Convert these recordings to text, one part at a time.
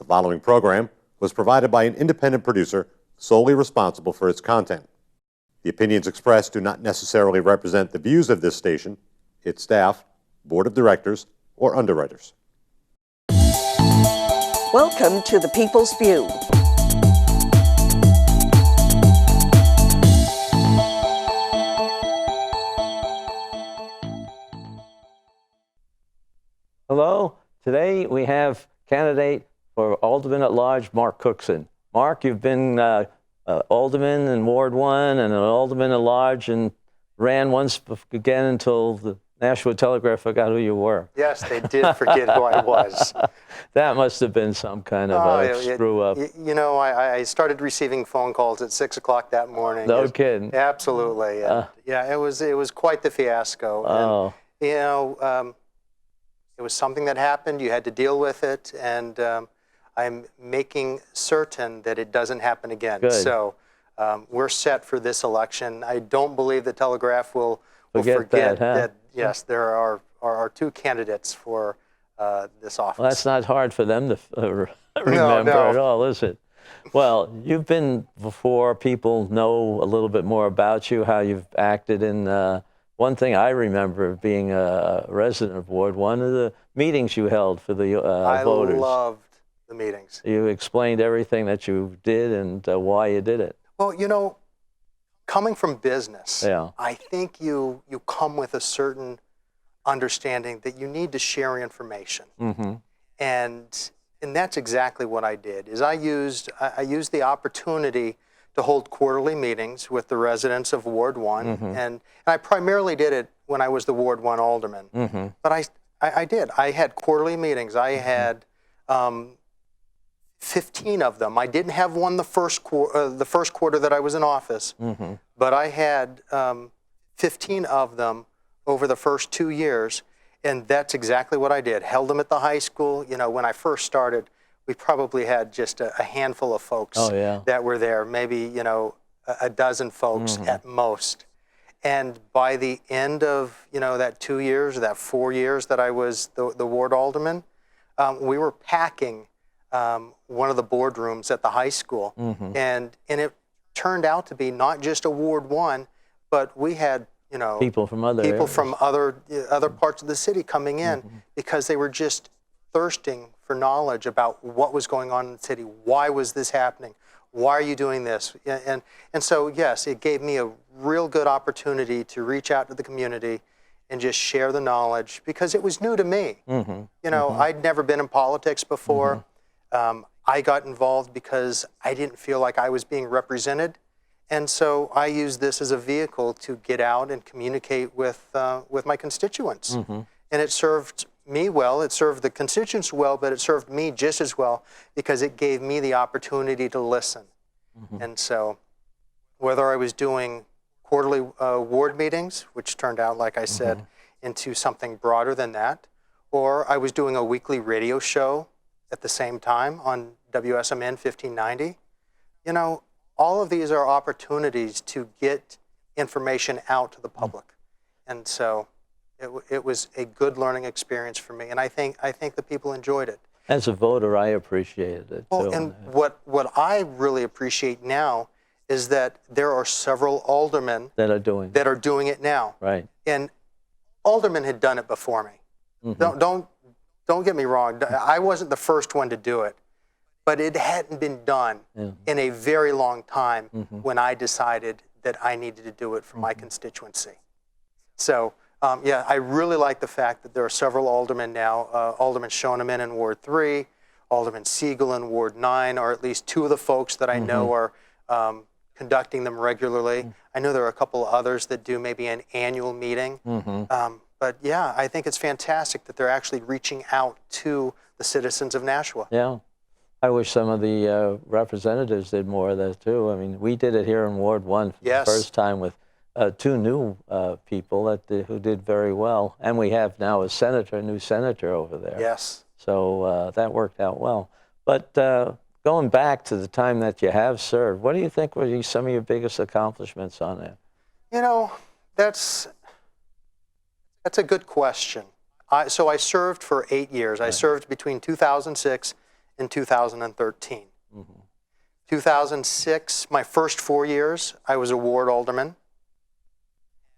The following program was provided by an independent producer solely responsible for its content. The opinions expressed do not necessarily represent the views of this station, its staff, board of directors, or underwriters. Welcome to The People's View. Hello. Today we have candidate for Alderman-at-Large, Mark Cookson. Mark, you've been alderman in Ward 1 and an alderman-at-large and ran once again until the Nashua Telegraph forgot who you were. Yes, they did forget who I was. That must have been some kind of screw-up. You know, I started receiving phone calls at 6 o'clock that morning. No kidding. Absolutely. And, yeah, it was quite the fiasco. Oh. And, you know, it was something that happened. You had to deal with it, and I'm making certain that it doesn't happen again. Good. So we're set for this election. I don't believe the Telegraph will forget that. Yes, there are two candidates for this office. Well, that's not hard for them to remember at all, is it? Well, you've been before. People know a little bit more about you, how you've acted in. One thing I remember being a resident of Ward 1 of the meetings you held for the voters. I loved the meetings. You explained everything that you did and why you did it. Well, you know, coming from business, yeah. I think you come with a certain understanding that you need to share information. Mm-hmm. And that's exactly what I did. Is I used the opportunity to hold quarterly meetings with the residents of Ward 1. Mm-hmm. And I primarily did it when I was the Ward 1 alderman. Mm-hmm. But I did. I had quarterly meetings. I had 15 of them. I didn't have one the first quarter that I was in office, mm-hmm. but I had 15 of them over the first 2 years. And that's exactly what I did. Held them at the high school. You know, when I first started, we probably had just a handful of folks that were there, maybe, you know, a dozen folks mm-hmm. at most. And by the end of, you know, that 2 years, that 4 years that I was the ward alderman, we were packing one of the boardrooms at the high school. Mm-hmm. And it turned out to be not just a Ward 1, but we had, you know, people from other parts of the city coming in mm-hmm. because they were just thirsting for knowledge about what was going on in the city. Why was this happening? Why are you doing this? And so, yes, it gave me a real good opportunity to reach out to the community and just share the knowledge because it was new to me. Mm-hmm. You know, mm-hmm. I'd never been in politics before. Mm-hmm. I got involved because I didn't feel like I was being represented. And so I used this as a vehicle to get out and communicate with my constituents. Mm-hmm. And it served me well, it served the constituents well, but it served me just as well because it gave me the opportunity to listen. Mm-hmm. And so whether I was doing quarterly ward meetings, which turned out, like I said, mm-hmm. into something broader than that, or I was doing a weekly radio show at the same time on WSMN 1590, you know, all of these are opportunities to get information out to the public. Mm-hmm. And so it was a good learning experience for me, and I think the people enjoyed it. As a voter, I appreciated it too. And what I really appreciate now is that there are several aldermen that are doing it now. Right. And aldermen had done it before me. Mm-hmm. Don't get me wrong. I wasn't the first one to do it, but it hadn't been done in a very long time mm-hmm. when I decided that I needed to do it for mm-hmm. my constituency. So. Yeah, I really like the fact that there are several aldermen now. Alderman Shoneman in Ward 3, Alderman Siegel in Ward 9, or at least two of the folks that I mm-hmm. know are conducting them regularly. Mm-hmm. I know there are a couple of others that do maybe an annual meeting. Mm-hmm. But yeah, I think it's fantastic that they're actually reaching out to the citizens of Nashua. Yeah. I wish some of the representatives did more of that too. I mean, we did it here in Ward 1 for the first time with two new people who did very well, and we have now a new senator over there. Yes. So that worked out well. But going back to the time that you have served, what do you think were some of your biggest accomplishments on that? You know, that's a good question. So I served for 8 years. I served between 2006 in 2013. 2006, my first 4 years, I was a ward alderman.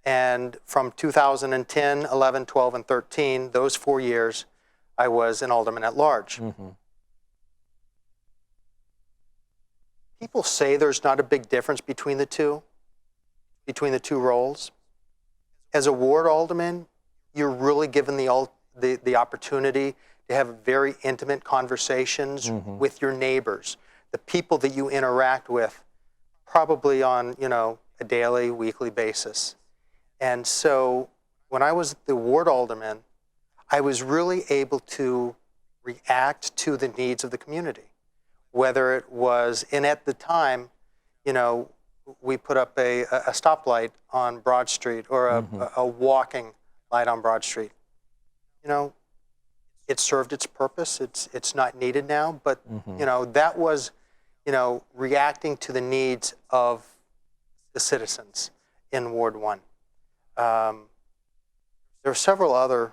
And from 2010, 11, 12, and 13, those 4 years, I was an alderman-at-large. People say there's not a big difference between the two roles. As a ward alderman, you're really given the opportunity to have very intimate conversations with your neighbors, the people that you interact with, probably on a daily, weekly basis. And so when I was the ward alderman, I was really able to react to the needs of the community, whether it was, and at the time, we put up a stoplight on Broad Street or a walking light on Broad Street. It served its purpose. It's not needed now, but that was, reacting to the needs of the citizens in Ward 1. There are several other,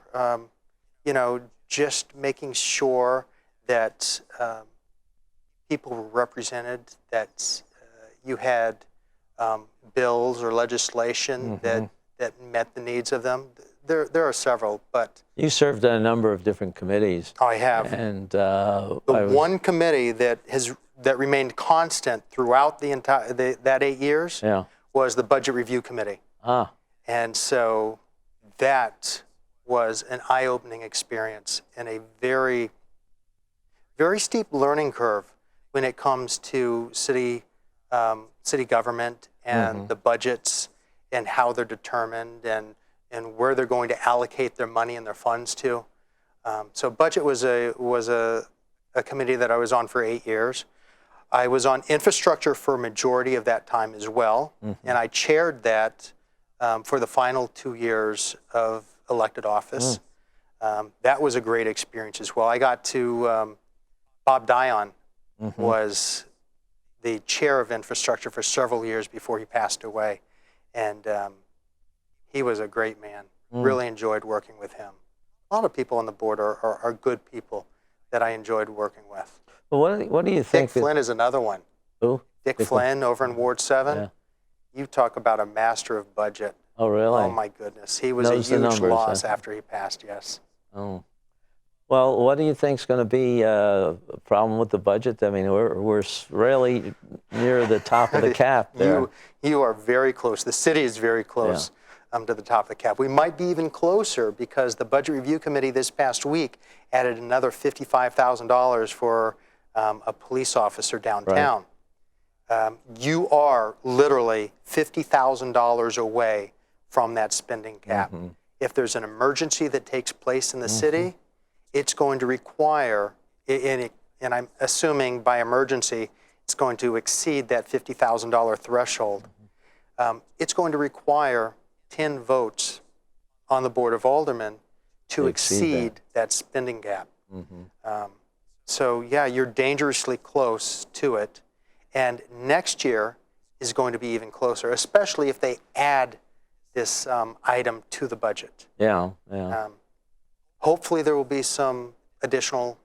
just making sure that people were represented, that you had bills or legislation that met the needs of them. There are several, but you served on a number of different committees. I have. And the one committee that remained constant throughout the entire that 8 years was the Budget Review Committee. And so that was an eye-opening experience and a very, very steep learning curve when it comes to city government and the budgets and how they're determined and where they're going to allocate their money and their funds to. So budget was a committee that I was on for 8 years. I was on infrastructure for a majority of that time as well, and I chaired that for the final 2 years of elected office. That was a great experience as well. I got to, Bob Dion was the chair of infrastructure for several years before he passed away. And he was a great man. Really enjoyed working with him. A lot of people on the board are good people that I enjoyed working with. Well, what do you think? Dick Flynn is another one. Who? Dick Flynn over in Ward 7. Yeah. You talk about a master of budget. Oh, really? Oh, my goodness. He was Knows a the huge numbers, loss huh? after he passed, yes. Oh. Well, what do you think is going to be a problem with the budget? I mean, we're really near the top of the cap there. You are very close. The city is very close to the top of the cap. We might be even closer because the Budget Review Committee this past week added another $55,000 for a police officer downtown. Right. You are literally $50,000 away from that spending cap. If there's an emergency that takes place in the city, it's going to require, and I'm assuming by emergency, it's going to exceed that $50,000 threshold. It's going to require 10 votes on the Board of Aldermen to exceed that spending gap. So yeah, you're dangerously close to it. And next year is going to be even closer, especially if they add this item to the budget. Hopefully there will be some additional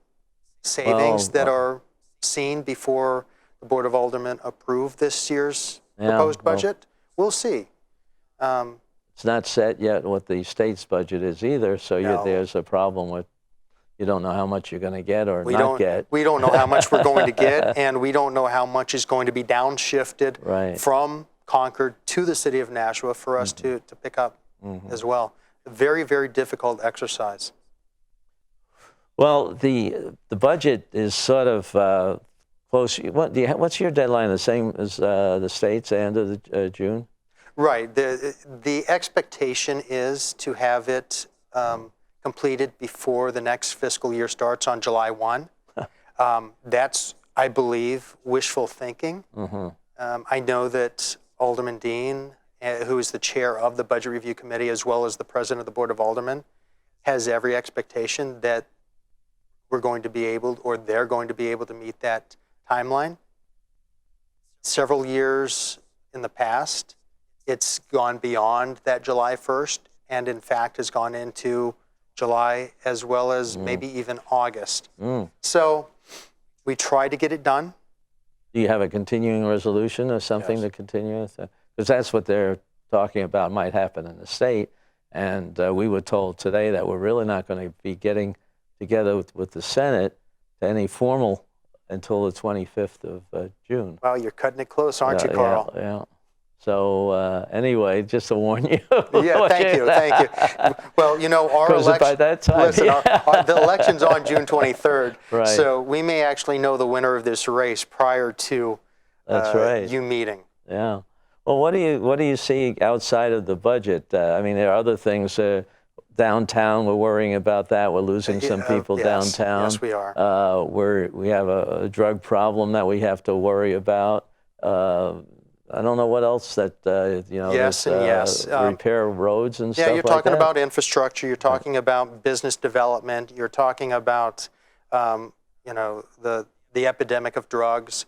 savings that are seen before the Board of Aldermen approve this year's proposed budget. We'll see. It's not set yet what the state's budget is either, so there's a problem with you don't know how much you're going to get or not get. We don't know how much we're going to get, and we don't know how much is going to be downshifted from Concord to the city of Nashua for us to pick up as well. A very, very difficult exercise. Well, the budget is sort of close. What's your deadline? The same as the state's, the end of June? Right. The expectation is to have it completed before the next fiscal year starts on July 1. That's, I believe, wishful thinking. I know that Alderman Dean, who is the chair of the Budget Review Committee, as well as the president of the Board of Aldermen, has every expectation that we're going to be able, or they're going to be able to meet that timeline. Several years in the past, it's gone beyond that July 1st, and in fact has gone into July as well as maybe even August. So We try to get it done. Do you have a continuing resolution or something Yes. to continue? Because that's what they're talking about might happen in the state. And we were told today that we're really not going to be getting together with the Senate to any formal until the 25th of June. Well, you're cutting it close, aren't you, Carl? Yeah. So anyway, just to warn you. Yeah, thank you. Well, you know, our 'Cause by election. that time, listen, yeah. the election's on June 23rd, Right. so we may actually know the winner of this race prior to That's right. you meeting. Yeah. Well, what do you see outside of the budget? I mean, there are other things. Downtown, we're worrying about that. We're losing some people Yes. downtown. Yes, we are. We have a drug problem that we have to worry about. I don't know what else that Yes and yes. Repair roads and stuff Yeah, you're like talking that. about infrastructure. You're talking about business development. You're talking about, the epidemic of drugs.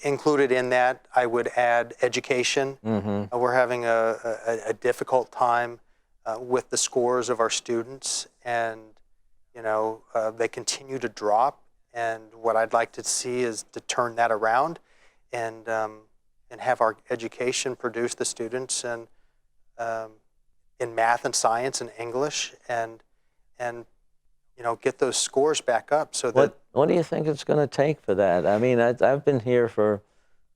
Included in that, I would add education. Mm-hmm. We're having a difficult time with the scores of our students, and they continue to drop. And what I'd like to see is to turn that around, and have our education produce the students and in math and science and English, and get those scores back up. So that What do you think it's going to take for that? I mean, I've been here for,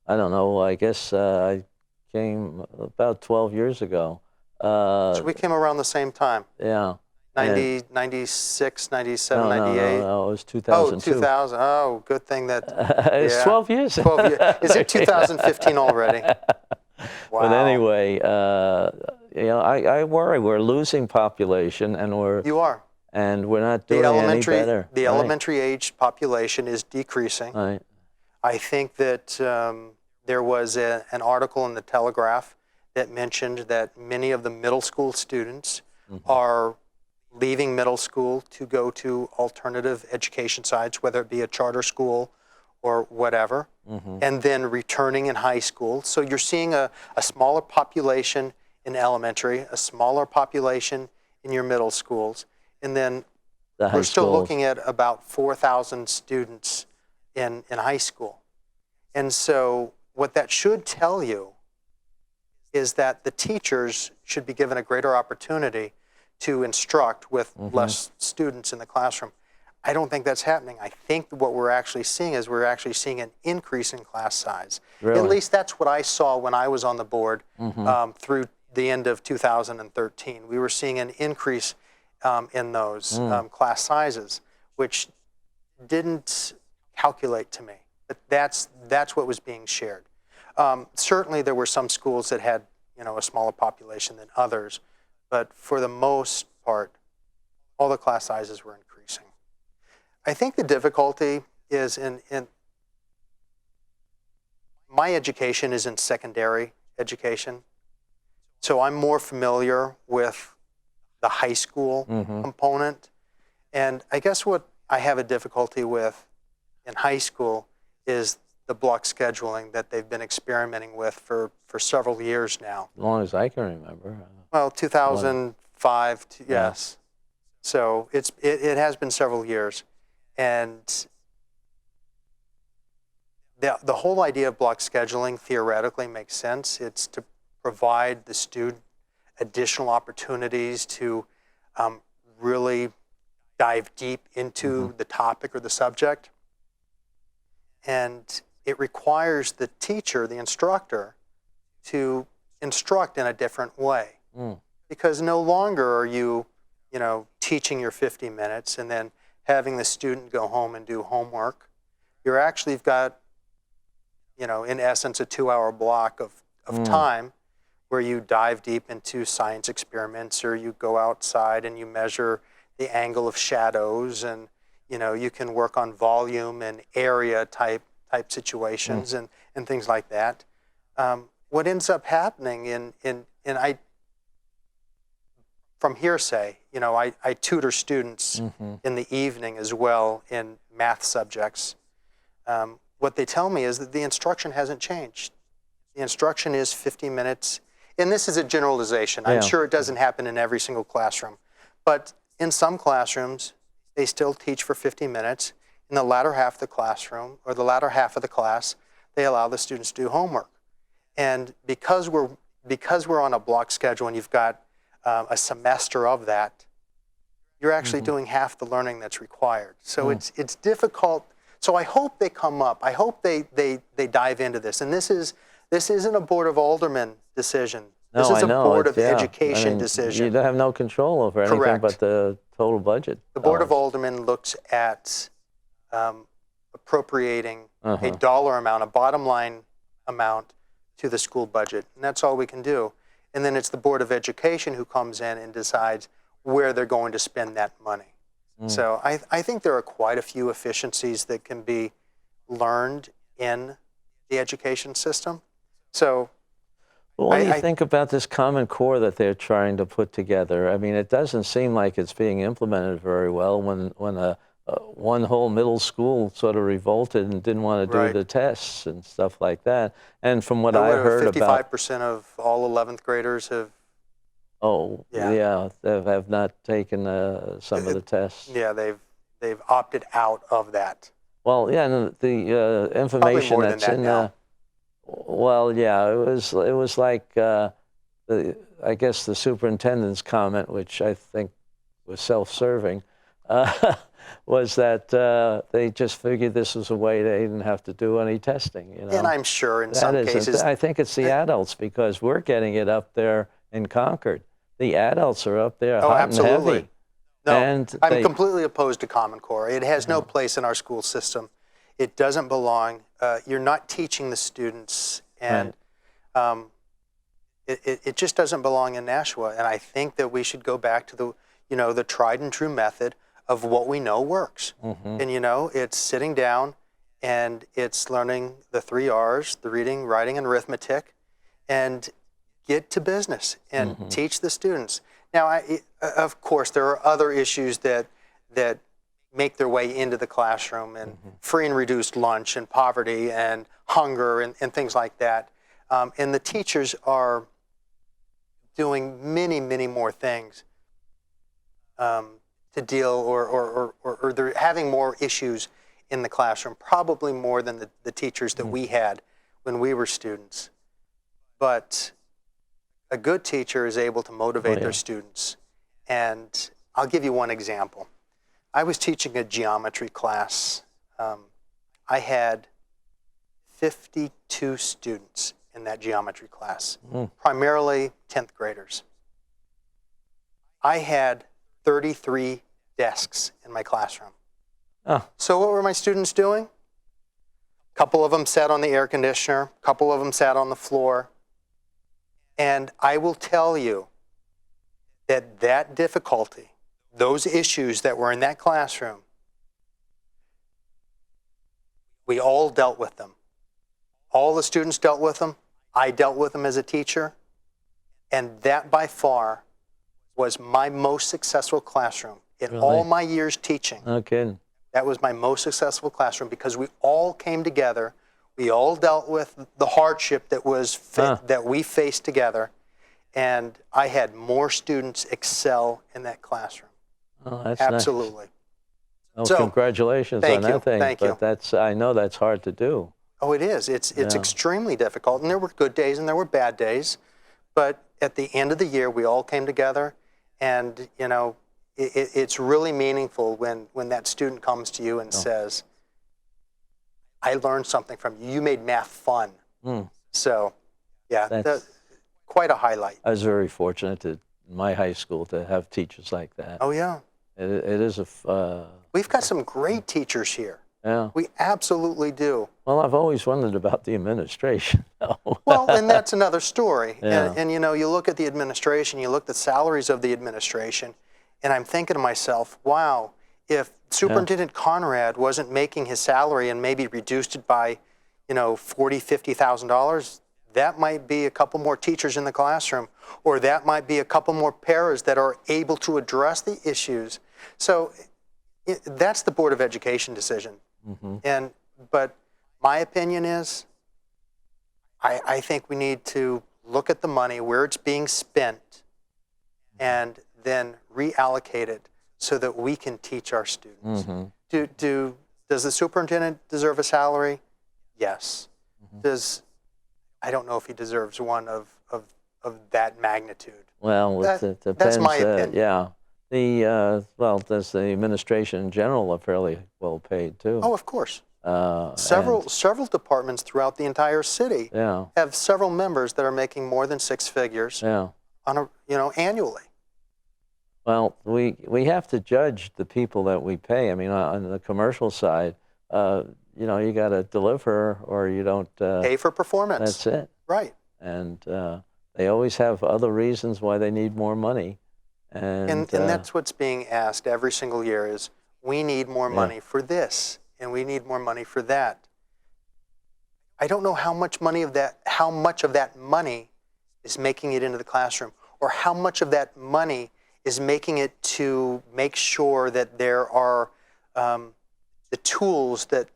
I don't know, I guess I came about 12 years ago. so we came around the same time. Yeah. 90, 96, 97, No, 98. no, it was Oh, 2002. 2000. Oh, good thing that. It's yeah. 12 years. 12 years. Is it 2015 already? Wow. But anyway, I worry. We're losing population, and we're not doing any better. The elementary age population is decreasing. Right. I think that there was an article in the Telegraph that mentioned that many of the middle school students are leaving middle school to go to alternative education sites, whether it be a charter school or whatever, and then returning in high school. So you're seeing a smaller population in elementary, a smaller population in your middle schools, and then we're still looking at about 4,000 students in high school. And so what that should tell you is that the teachers should be given a greater opportunity to instruct with less students in the classroom. I don't think that's happening. I think what we're actually seeing is an increase in class size. Really? At least that's what I saw when I was on the board through the end of 2013. We were seeing an increase in those class sizes, which didn't calculate to me. But that's what was being shared. Certainly there were some schools that had a smaller population than others, but for the most part, all the class sizes were increasing. I think the difficulty is in my education is in secondary education, so I'm more familiar with the high school component. And I guess what I have a difficulty with in high school is the block scheduling that they've been experimenting with for several years now. As long as I can remember. Well, 2005, yes. So it has been several years. And the whole idea of block scheduling theoretically makes sense. It's to provide the student additional opportunities to really dive deep into the topic or the subject. And it requires the teacher, the instructor, to instruct in a different way. Because no longer are you, teaching your 50 minutes and then having the student go home and do homework. You've got, in essence, a 2-hour block of time where you dive deep into science experiments, or you go outside and you measure the angle of shadows, and you can work on volume and area type situations and things like that. What ends up happening from hearsay, I tutor students in the evening as well in math subjects. What they tell me is that the instruction hasn't changed. The instruction is 50 minutes, and this is a generalization. I'm sure it doesn't happen in every single classroom, but in some classrooms, they still teach for 50 minutes, in the latter half of the classroom, or the latter half of the class, they allow the students to do homework. And because we're on a block schedule and you've got a semester of that, you're actually doing half the learning that's required. So it's difficult. So I hope they come up. I hope they dive into this. And this isn't a Board of Aldermen decision. No, This is I a know. Board of Yeah. Education I mean, decision. You don't have no control over anything Correct. but the total budget. The Board of Aldermen looks at appropriating a dollar amount, a bottom line amount to the school budget. And that's all we can do. And then it's the Board of Education who comes in and decides where they're going to spend that money. So I think there are quite a few efficiencies that can be learned in the education system. So Well, what do you think about this Common Core that they're trying to put together? I mean, it doesn't seem like it's being implemented very well when one whole middle school sort of revolted and didn't want to do the tests and stuff like that. And from what I heard 55% of all 11th graders have. Oh, yeah, they have not taken some of the tests. Yeah, they've opted out of that. Well, yeah, and the information that's in now. Well, yeah, it was like I guess the superintendent's comment, which I think was self-serving, was that they just figured this was a way they didn't have to do any testing. You know? And I'm sure in some cases, I think it's the adults, because we're getting it up there in Concord. The adults are up there hot absolutely. and heavy. No, And I'm completely opposed to Common Core. It has no place in our school system. It doesn't belong. You're not teaching the students, and it just doesn't belong in Nashua. And I think that we should go back to the tried and true method of what we know works. And it's sitting down and it's learning the 3 R's, the reading, writing, and arithmetic, and get to business and teach the students. Now, of course, there are other issues that make their way into the classroom, and free and reduced lunch, and poverty, and hunger, and things like that. And the teachers are doing many, many more things to deal, or they're having more issues in the classroom, probably more than the teachers that we had when we were students. But a good teacher is able to motivate their students. And I'll give you one example. I was teaching a geometry class. I had 52 students in that geometry class, primarily 10th graders. I had 33 desks in my classroom. So what were my students doing? A couple of them sat on the air conditioner, a couple of them sat on the floor. And I will tell you that difficulty, those issues that were in that classroom, we all dealt with them. All the students dealt with them. I dealt with them as a teacher. And that by far was my most successful classroom in all my years teaching. Okay. That was my most successful classroom, because we all came together. We all dealt with the hardship that that we faced together, and I had more students excel in that classroom. Oh, that's absolutely. Nice. Well, So, congratulations on that thing. Thank you. But I know that's hard to do. Oh, it is. It's extremely difficult, and there were good days and there were bad days, but at the end of the year, we all came together, and it's really meaningful when that student comes to you and says, I learned something from you. You made math fun. So, yeah, that's quite a highlight. I was very fortunate in my high school to have teachers like that. Oh, yeah. It is a... We've got some great teachers here. Yeah. We absolutely do. Well, I've always wondered about the administration. Well, and that's another story. Yeah. And you look at the administration, you look at the salaries of the administration, and I'm thinking to myself, wow, if Superintendent Conrad wasn't making his salary and maybe reduced it by, $40,000, $50,000, that might be a couple more teachers in the classroom, or that might be a couple more paras that are able to address the issues. So that's the Board of Education decision. But my opinion is, I think we need to look at the money, where it's being spent, and then reallocate it so that we can teach our students. Do Does the superintendent deserve a salary? Yes. I don't know if he deserves one of that magnitude. Well, it depends. That's my opinion. Yeah. Does the administration in general are fairly well paid too? Oh, of course. Several departments throughout the entire city have several members that are making more than six figures on annually. Well, we have to judge the people that we pay. I mean, on the commercial side, you got to deliver or you don't pay for performance. That's it. Right. And they always have other reasons why they need more money. And that's what's being asked every single year is, we need more money for this, and we need more money for that. I don't know how much of that money is making it into the classroom, or how much of that money is making it to make sure that there are the tools that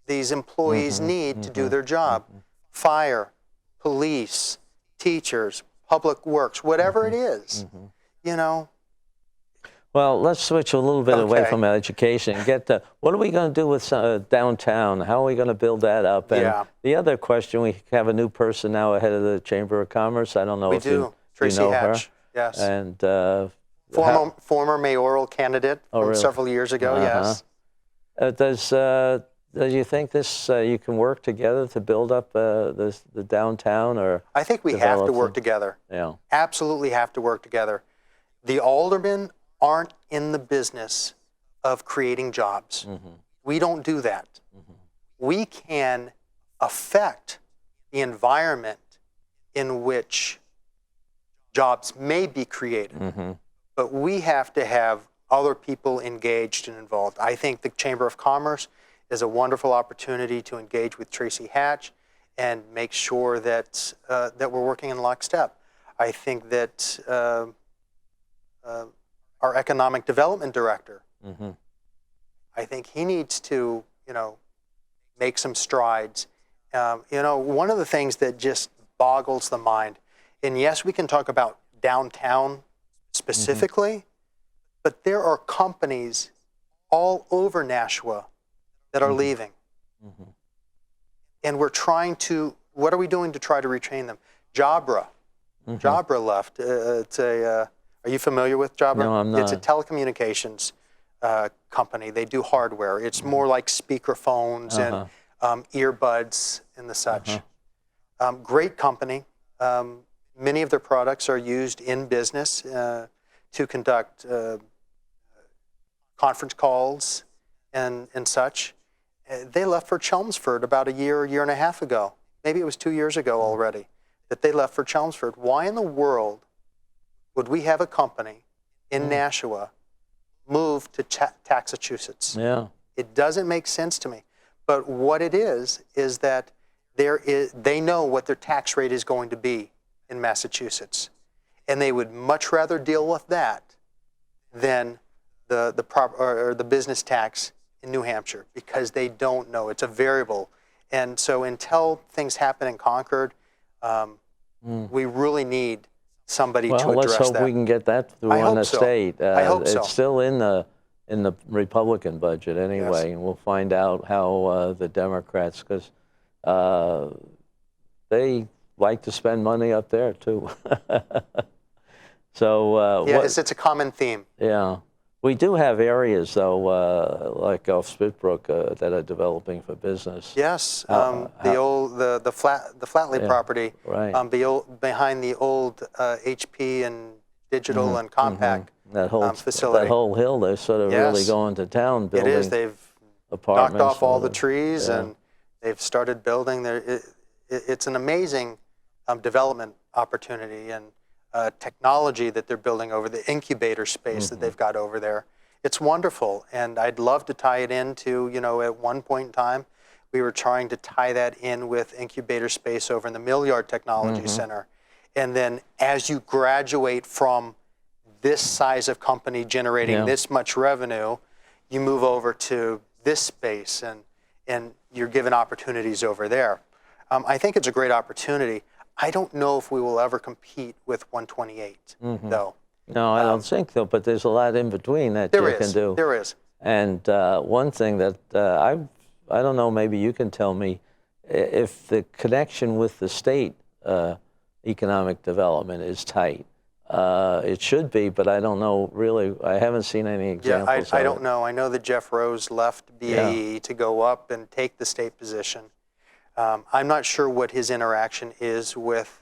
these employees need to do their job. Fire, police, teachers, public works, whatever it is. Well, let's switch a little bit away from education and get to what are we going to do with downtown? How are we going to build that up? And the other question, we have a new person now ahead of the Chamber of Commerce. I don't know if you know Hatch. her. Yes. And former mayoral candidate from several years ago. Yes. Do you think this you can work together to build up the downtown, or? I think we have to work together. Yeah. Absolutely have to work together. The aldermen aren't in the business of creating jobs. We don't do that. We can affect the environment in which jobs may be created, but we have to have other people engaged and involved. I think the Chamber of Commerce is a wonderful opportunity to engage with Tracy Hatch and make sure that that we're working in lockstep. I think that our economic development director, I think he needs to, make some strides. One of the things that just boggles the mind, and yes, we can talk about downtown specifically, but there are companies all over Nashua that are leaving. And we're trying to, what are we doing to try to retain them? Jabra left. Are you familiar with Jabra? No, I'm not. It's a telecommunications company. They do hardware. It's more like speaker phones and earbuds and the such. Great company. Many of their products are used in business to conduct conference calls and such. They left for Chelmsford about a year and a half ago. Maybe it was 2 years ago already that they left for Chelmsford. Why in the world would we have a company in Nashua move to Massachusetts? Yeah. It doesn't make sense to me. But what it is that they know what their tax rate is going to be in Massachusetts. And they would much rather deal with that than the business tax in New Hampshire, because they don't know. It's a variable. And so until things happen in Concord, we really need somebody to address that. Well, let's hope we can get that through on the state. I hope so. It's still in the Republican budget anyway, and we'll find out how the Democrats, because they like to spend money up there too. So yes, it's a common theme. Yeah. We do have areas, though, like off Spitbrook, that are developing for business. Yes, the Flatley property, right. Behind the old HP and Digital and Compact facility. That whole hill, they're sort of really going to town building. It is. They've knocked off all the trees and they've started building. It's an amazing development opportunity and technology that they're building over the incubator space that they've got over there. It's wonderful, and I'd love to tie it into, at one point in time, we were trying to tie that in with incubator space over in the Millyard Technology Center. And then as you graduate from this size of company generating this much revenue, you move over to this space and you're given opportunities over there. I think it's a great opportunity. I don't know if we will ever compete with 128, though. No, I don't think so, but there's a lot in between that you can do. There is. And one thing that I don't know, maybe you can tell me, if the connection with the state economic development is tight. It should be, but I don't know really. I haven't seen any examples. I don't know. I know that Jeff Rose left BAE to go up and take the state position. I'm not sure what his interaction is with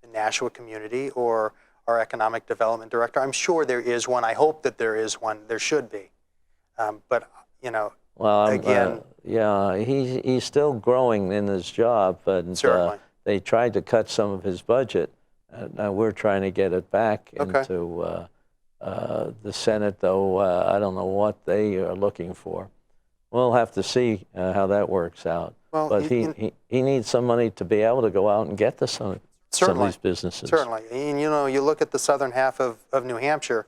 the Nashua community or our economic development director. I'm sure there is one. I hope that there is one. There should be. But, you know, well, again. Yeah, he's still growing in his job, but Certainly. They tried to cut some of his budget. Now we're trying to get it back into the Senate, though I don't know what they are looking for. We'll have to see how that works out. Well, but he needs some money to be able to go out and get to some of these businesses. Certainly. And, you know, you look at the southern half of New Hampshire,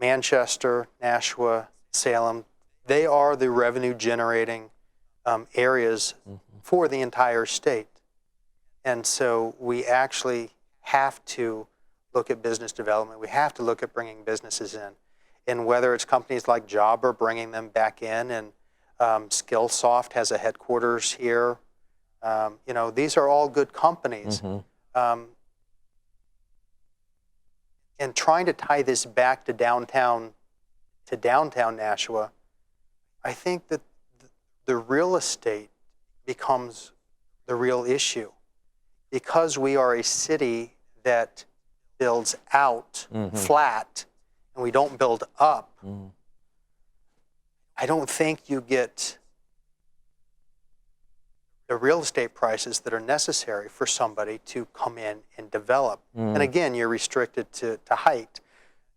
Manchester, Nashua, Salem, they are the revenue-generating areas for the entire state. And so we actually have to look at business development. We have to look at bringing businesses in. And whether it's companies like Jobber bringing them back in, and Skillsoft has a headquarters here. You know, these are all good companies. And trying to tie this back to downtown Nashua, I think that the real estate becomes the real issue. Because we are a city that builds out flat and we don't build up, I don't think you get the real estate prices that are necessary for somebody to come in and develop. And again, you're restricted to height.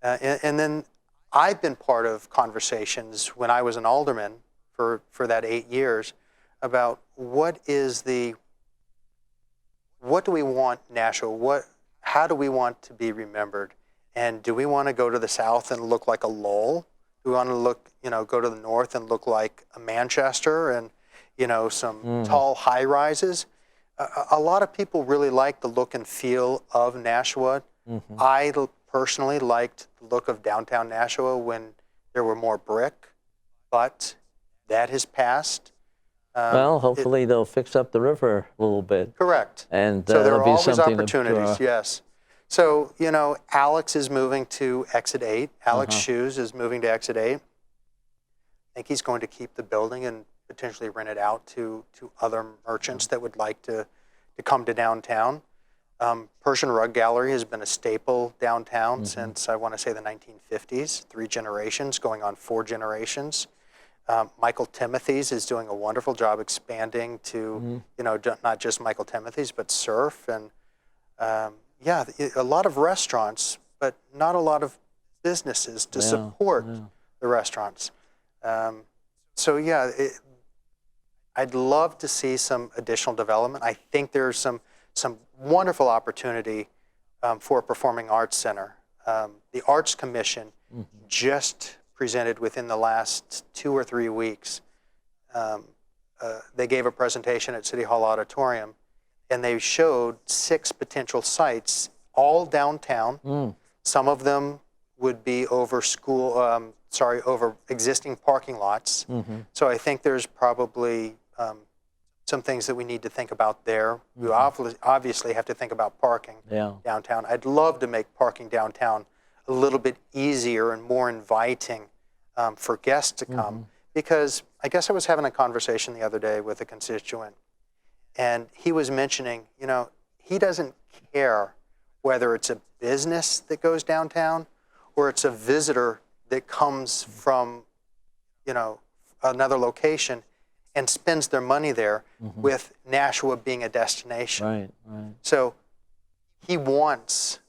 And then I've been part of conversations when I was an alderman for that 8 years about what do we want Nashua? How do we want to be remembered? And do we want to go to the south and look like a Lowell? Do we want to go to the north and look like a Manchester and, you know, some tall high rises? A lot of people really like the look and feel of Nashua. I personally liked the look of downtown Nashua when there were more brick, but that has passed. Well, hopefully they'll fix up the river a little bit. Correct. And so there are be always something opportunities, yes. So, you know, Alex is moving to Exit 8. Alex Shoes is moving to Exit 8. I think he's going to keep the building and potentially rent it out to other merchants that would like to come to downtown. Persian Rug Gallery has been a staple downtown since, I want to say, the 1950s, 3 generations, going on 4 generations. Michael Timothy's is doing a wonderful job expanding to, you know, not just Michael Timothy's, but Surf. And yeah, a lot of restaurants, but not a lot of businesses to support the restaurants. So yeah, I'd love to see some additional development. I think there's some wonderful opportunity for a performing arts center. The Arts Commission just presented within the last 2 or 3 weeks. They gave a presentation at City Hall Auditorium, and they showed 6 potential sites, all downtown. Some of them would be over over existing parking lots. So I think there's probably some things that we need to think about there. We obviously have to think about parking downtown. I'd love to make parking downtown a little bit easier and more inviting for guests to come, because I guess I was having a conversation the other day with a constituent, and he was mentioning, you know, he doesn't care whether it's a business that goes downtown or it's a visitor that comes from, you know, another location and spends their money there, with Nashua being a destination. Right. So he wants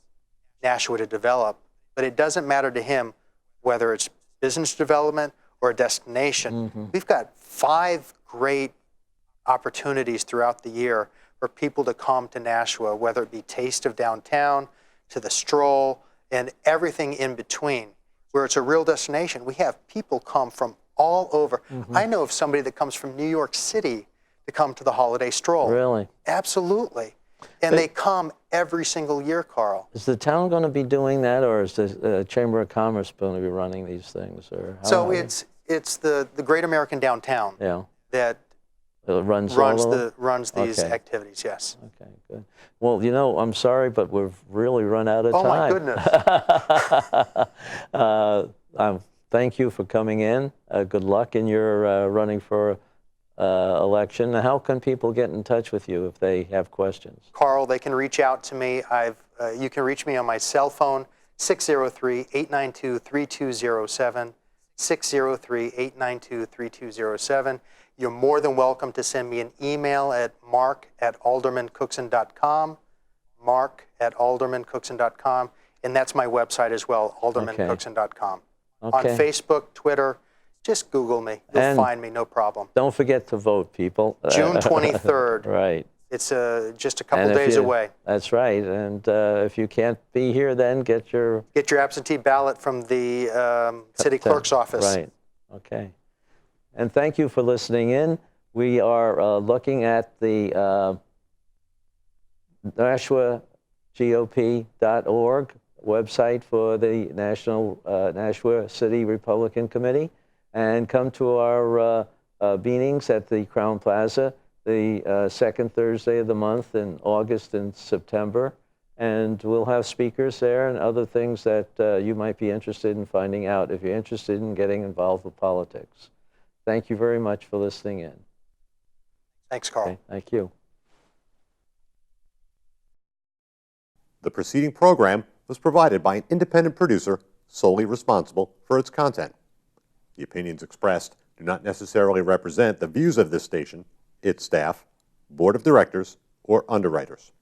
Nashua to develop, but it doesn't matter to him whether it's business development or a destination. We've got 5 great opportunities throughout the year for people to come to Nashua, whether it be Taste of Downtown, to the Stroll, and everything in between, where it's a real destination. We have people come from all over. I know of somebody that comes from New York City to come to the Holiday Stroll. Really? Absolutely. And they come every single year, Carl. Is the town going to be doing that, or is the Chamber of Commerce going to be running these things? Or So it's It's the Great American Downtown Yeah. that Runs all of them? runs these Okay. activities. Yes. Okay, good. Well, you know, I'm sorry, but we've really run out of Oh my time. goodness. Thank you for coming in. Good luck in your running for election. How can people get in touch with you if they have questions? Carl, they can reach out to me. You can reach me on my cell phone, 603-892-3207, 603-892-3207. You're more than welcome to send me an email at mark@aldermancookson.com, mark@aldermancookson.com, and that's my website as well, aldermancookson.com. Okay. On Facebook, Twitter, just Google me. You'll And find me, no problem. Don't forget to vote, people. June 23rd. Right. It's just a couple And if days away. That's right. And if you can't be here, then get your absentee ballot from the city clerk's office. Right. Okay. And thank you for listening in. We are looking at the NashuaGOP.org website for the National Nashua City Republican Committee, and come to our meetings at the Crown Plaza the second Thursday of the month in August and September. And we'll have speakers there and other things that you might be interested in finding out if you're interested in getting involved with politics. Thank you very much for listening in. Thanks, Carl. Okay, thank you. The preceding program was provided by an independent producer solely responsible for its content. The opinions expressed do not necessarily represent the views of this station, its staff, board of directors, or underwriters.